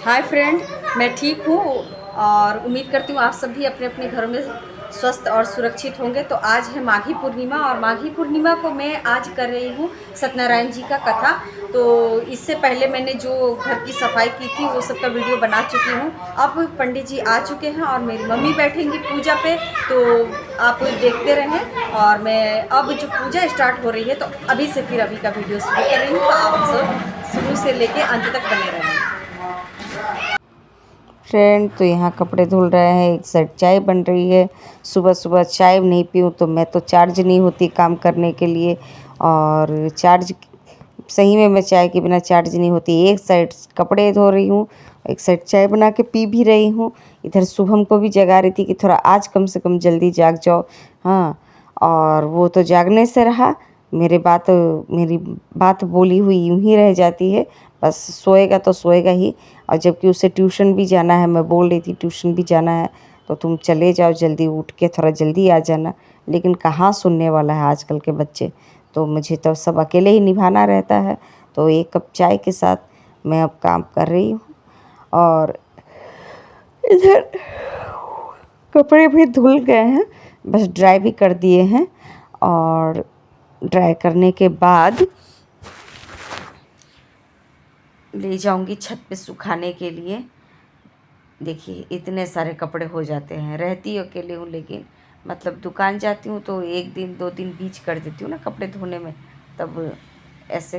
Hi friend, मैं ठीक हूँ और उम्मीद करती हूँ आप सब भी अपने अपने घरों में स्वस्थ और सुरक्षित होंगे। तो आज है माघी पूर्णिमा और माघी पूर्णिमा को मैं आज कर रही हूँ सत्यनारायण जी का कथा। तो इससे पहले मैंने जो घर की सफाई की थी वो सब का वीडियो बना चुकी हूँ। अब पंडित जी आ चुके हैं और मेरी मम्मी बैठेंगी पूजा पे, तो आप देखते रहें। और मैं अब जो पूजा स्टार्ट हो रही है तो अभी से फिर अभी का वीडियो शुरू कर रही हूँ, तो आप सब शुरू से लेके अंत तक बने रहें। फ्रेंड तो यहाँ कपड़े धुल रहे हैं, एक साइड चाय बन रही है। सुबह सुबह चाय नहीं पीऊँ तो मैं तो चार्ज नहीं होती काम करने के लिए। और चार्ज सही में मैं चाय के बिना चार्ज नहीं होती। एक साइड कपड़े धो रही हूँ, एक साइड चाय बना के पी भी रही हूँ। इधर शुभम को भी जगा रही थी कि थोड़ा आज कम से कम जल्दी जाग जाओ। हाँ, और वो तो जागने से रहा। मेरी बात बोली हुई यूं ही रह जाती है। बस सोएगा तो सोएगा ही। और जबकि उसे ट्यूशन भी जाना है, मैं बोल रही थी ट्यूशन भी जाना है तो तुम चले जाओ, जल्दी उठ के थोड़ा जल्दी आ जाना। लेकिन कहाँ सुनने वाला है आजकल के बच्चे। तो मुझे तो सब अकेले ही निभाना रहता है। तो एक कप चाय के साथ मैं अब काम कर रही हूँ। और इधर कपड़े भी धुल गए हैं, बस ड्राई भी कर दिए हैं। और ड्राई करने के बाद ले जाऊंगी छत पे सुखाने के लिए। देखिए इतने सारे कपड़े हो जाते हैं। रहती अकेले हूँ लेकिन मतलब दुकान जाती हूँ तो एक दिन दो दिन बीच कर देती हूँ ना कपड़े धोने में। तब ऐसे,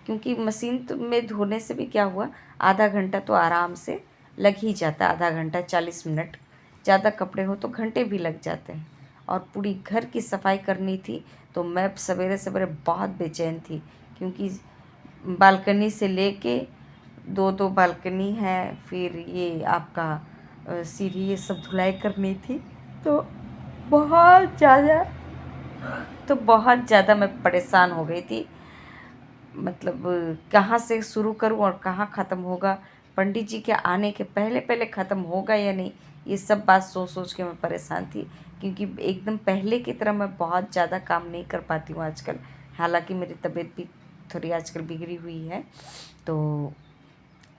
क्योंकि मशीन में धोने से भी क्या हुआ, आधा घंटा तो आराम से लग ही जाता है। आधा घंटा 40 मिनट, ज़्यादा कपड़े हो तो घंटे भी लग जाते हैं। और पूरी घर की सफाई करनी थी तो मैं सवेरे सवेरे बहुत बेचैन थी, क्योंकि बालकनी से लेके दो दो बालकनी है, फिर ये आपका सीढ़ी, ये सब धुलाई करनी थी। तो बहुत ज़्यादा बहुत ज़्यादा मैं परेशान हो गई थी। मतलब कहाँ से शुरू करूँ और कहाँ ख़त्म होगा, पंडित जी के आने के पहले पहले ख़त्म होगा या नहीं, ये सब बात सोच सोच के मैं परेशान थी। क्योंकि एकदम पहले की तरह मैं बहुत ज़्यादा काम नहीं कर पाती हूँ आजकल। हालांकि मेरी तबीयत भी थोड़ी आजकल बिगड़ी हुई है। तो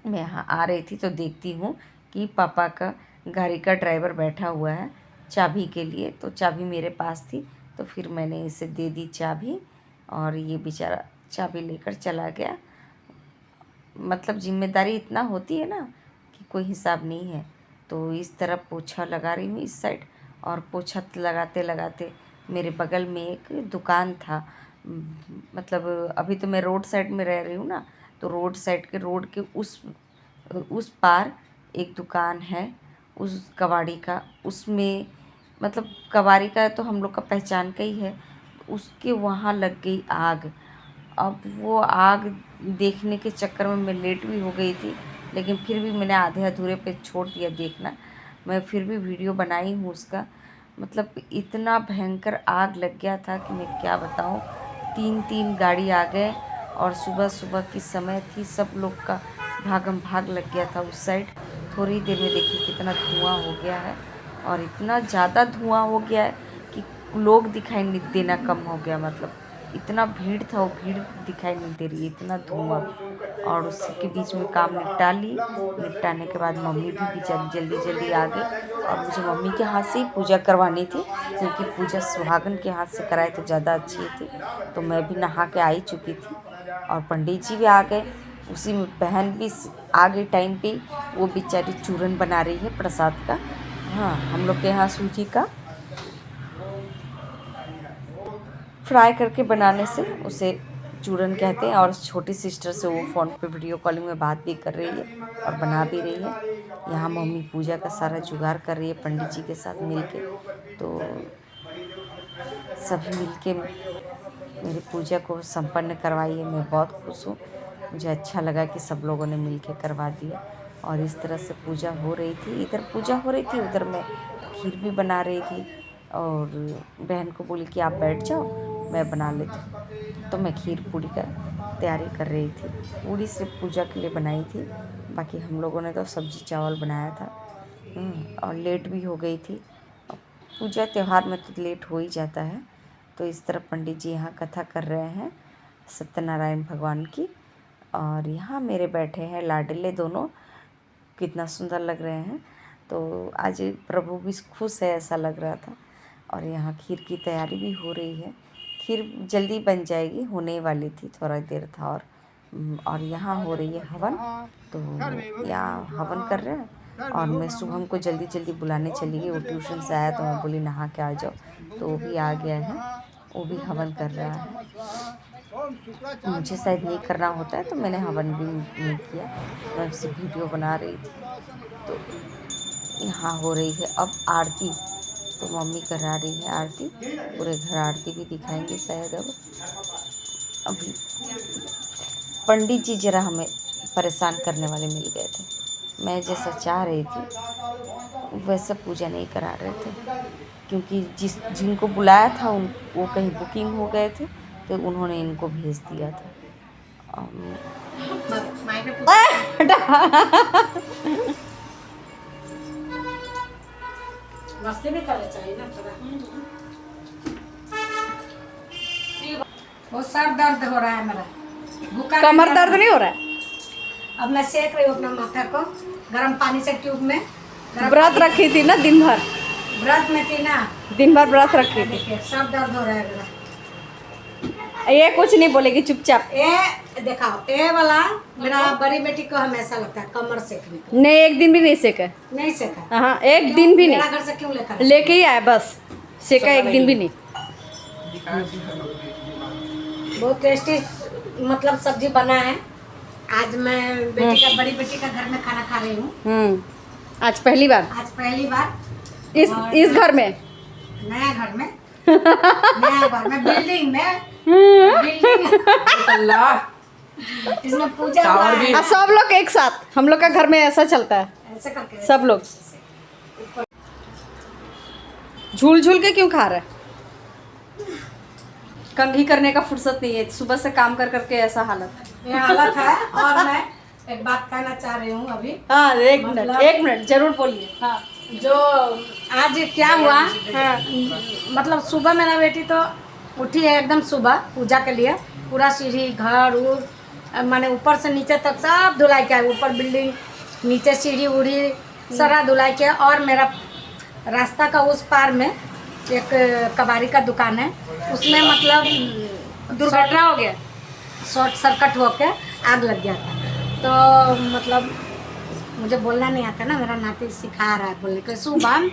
मैं यहाँ आ रही थी तो देखती हूँ कि पापा का गाड़ी का ड्राइवर बैठा हुआ है चाबी के लिए। तो चाबी मेरे पास थी तो फिर मैंने इसे दे दी चाबी, और ये बेचारा चाबी लेकर चला गया। मतलब जिम्मेदारी इतना होती है ना कि कोई हिसाब नहीं है। तो इस तरफ पोछा लगा रही हूँ इस साइड, और पोछा लगाते लगाते मेरे बगल में एक दुकान था। मतलब अभी तो मैं रोड साइड में रह रही हूँ ना, तो रोड के उस पार एक दुकान है उस कबाड़ी का। उसमें मतलब कबाड़ी का तो हम लोग का पहचान का ही है। उसके वहाँ लग गई आग। अब वो आग देखने के चक्कर में मैं लेट भी हो गई थी, लेकिन फिर भी मैंने आधे अधूरे पे छोड़ दिया देखना। मैं फिर भी वीडियो बनाई हूँ उसका। मतलब इतना भयंकर आग लग गया था कि मैं क्या बताऊँ। तीन तीन गाड़ी आ गए, और सुबह सुबह की समय थी, सब लोग का भागम भाग लग गया था उस साइड। थोड़ी देर में देखिए कितना धुआं हो गया है, और इतना ज़्यादा धुआं हो गया है कि लोग दिखाई नहीं देना कम हो गया। मतलब इतना भीड़ था, वो भीड़ दिखाई नहीं दे रही, इतना धुआं। और उसी के बीच में काम निपटाने के बाद मम्मी भी बेचारी जल्दी जल्दी आ गई। और मुझे मम्मी के हाथ से ही पूजा करवानी थी, क्योंकि पूजा सुहागन के हाथ से कराए तो ज़्यादा अच्छी थी। तो मैं भी नहा के आ ही चुकी थी, और पंडित जी भी आ गए। उसी में बहन भी आ गई टाइम पे। वो बेचारी चूरन बना रही है प्रसाद का। हाँ, हम लोग के यहाँ सूजी का फ्राई करके बनाने से उसे चूरन कहते हैं। और छोटी सिस्टर से वो फ़ोन पे वीडियो कॉलिंग में बात भी कर रही है और बना भी रही है। यहाँ मम्मी पूजा का सारा जुगाड़ कर रही है पंडित जी के साथ मिलके। तो सभी मिलके मेरी पूजा को संपन्न करवाई है। मैं बहुत खुश हूँ, मुझे अच्छा लगा कि सब लोगों ने मिलके करवा दिया। और इस तरह से पूजा हो रही थी, इधर पूजा हो रही थी, उधर मैं खीर भी बना रही थी। और बहन को बोली कि आप बैठ जाओ, मैं बना लेती हूँ। तो मैं खीर पूड़ी का तैयारी कर रही थी। पूड़ी सिर्फ पूजा के लिए बनाई थी, बाकी हम लोगों ने तो सब्जी चावल बनाया था। और लेट भी हो गई थी। पूजा त्यौहार में तो लेट हो ही जाता है। तो इस तरह पंडित जी यहाँ कथा कर रहे हैं सत्यनारायण भगवान की। और यहाँ मेरे बैठे हैं लाडले दोनों कितना सुंदर लग रहे हैं। तो आज प्रभु भी खुश है ऐसा लग रहा था। और यहाँ खीर की तैयारी भी हो रही है। खीर जल्दी बन जाएगी, होने वाली थी, थोड़ा देर था। और यहाँ हो रही है हवन। तो यहाँ हवन कर रहे हैं और मैं शुभम को जल्दी जल्दी बुलाने चली गई। वो ट्यूशन से आया तो मैं बोली नहा के आ जाओ, तो वो भी आ गया है, वो भी हवन कर रहा है। मुझे शायद नहीं करना होता है तो मैंने हवन भी नहीं किया, मैं सिर्फ वीडियो बना रही थी। तो यहाँ हो रही है अब आरती, तो मम्मी करा रही है आरती, पूरे घर आरती भी दिखाएंगे शायद। अब अभी पंडित जी जरा हमें परेशान करने वाले मिल गए थे। मैं जैसा चाह रही थी वैसा पूजा नहीं करा रहे थे, क्योंकि जिनको बुलाया था वो कहीं बुकिंग हो गए थे, तो उन्होंने इनको भेज दिया था। बहुत सर दर्द हो रहा है मेरा, कमर दर्द नहीं हो रहा है? अब मैं सेक रही हूँ अपना माथा को गर्म पानी से ट्यूब में। व्रत रखी थी ना दिन भर? व्रत में थी ना, दिन भर व्रत रखी थी। देखिए सब दर्द हो रहा है मेरा। ये कुछ नहीं बोलेगी, चुपचाप। ए दिखाओ, ए वाला मेरा बड़ी बेटी को हमेशा लगता है कमर सेकने का। नहीं, एक दिन भी नहीं सेका। नहीं सेका? हाँ, एक दिन भी मेरा नहीं। घर से क्यों लेकर? लेके ही आया बस, सेका एक दिन भी नहीं। बहुत टेस्टी मतलब सब्जी बना है। आज मैं बड़ी बेटी का घर में खाना खा रही हूँ। आज पहली बार आज पहली बार इस घर में, नया घर में नया घर में, बिल्डिंग में, बिल्डिंग इसमें पूजा हुआ है। सब लोग एक साथ, हम लोग का घर में ऐसा चलता है, ऐसे करके सब लोग झूल झूल के क्यों खा रहे हैं? कंघी करने का फुर्सत नहीं है, सुबह से काम कर करके ऐसा हालत है। ये हालत है। और मैं एक बात कहना चाह रही हूँ अभी। हाँ, एक मिनट जरूर बोलिए। हाँ, जो आज क्या हुआ, हाँ, मतलब सुबह मेरा बेटी तो उठी है एकदम सुबह पूजा के लिए। पूरा सीढ़ी घर उर माने ऊपर से नीचे तक सब धुलाई किया, ऊपर बिल्डिंग, नीचे सीढ़ी उड़ी सारा धुलाई किया। और मेरा रास्ता का उस पार में एक कबाड़ी का दुकान है, उसमें मतलब दुर्घटना हो गया, शॉर्ट सर्किट होके आग लग गया था। तो मतलब मुझे बोलना नहीं आता ना, मेरा नाती सिखा रहा है बोलने को। सुबह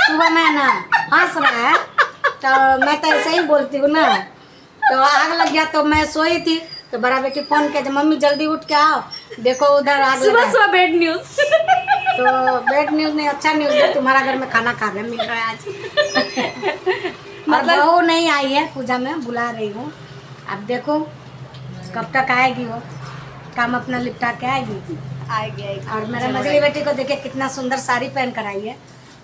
सुबह मैं ना हंस रहा है, तो मैं तो ऐसे ही बोलती हूँ ना। तो आग लग गया, तो मैं सोई थी, तो बड़ा बेटी फोन किया, मम्मी जल्दी उठ के आओ, देखो उधर आग लगा है। सुबह बेड न्यूज। तो बैड न्यूज़ नहीं, अच्छा न्यूज़ है, तुम्हारा घर में खाना खा रहे मिल रहा है आज। मतलब बहू नहीं आई है पूजा में, बुला रही हूँ। अब देखो कब तक आएगी, वो काम अपना निपटा के आएगी। और मेरा मछली बेटी को देखिए कितना सुंदर साड़ी पहन कर आई है,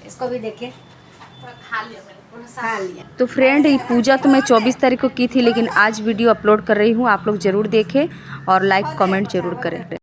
इसको भी देखिए खा लिया। तो फ्रेंड, ये पूजा तो मैं 24 तारीख को की थी, लेकिन आज वीडियो अपलोड कर रही हूँ, आप लोग ज़रूर देखें और लाइक कमेंट जरूर करें।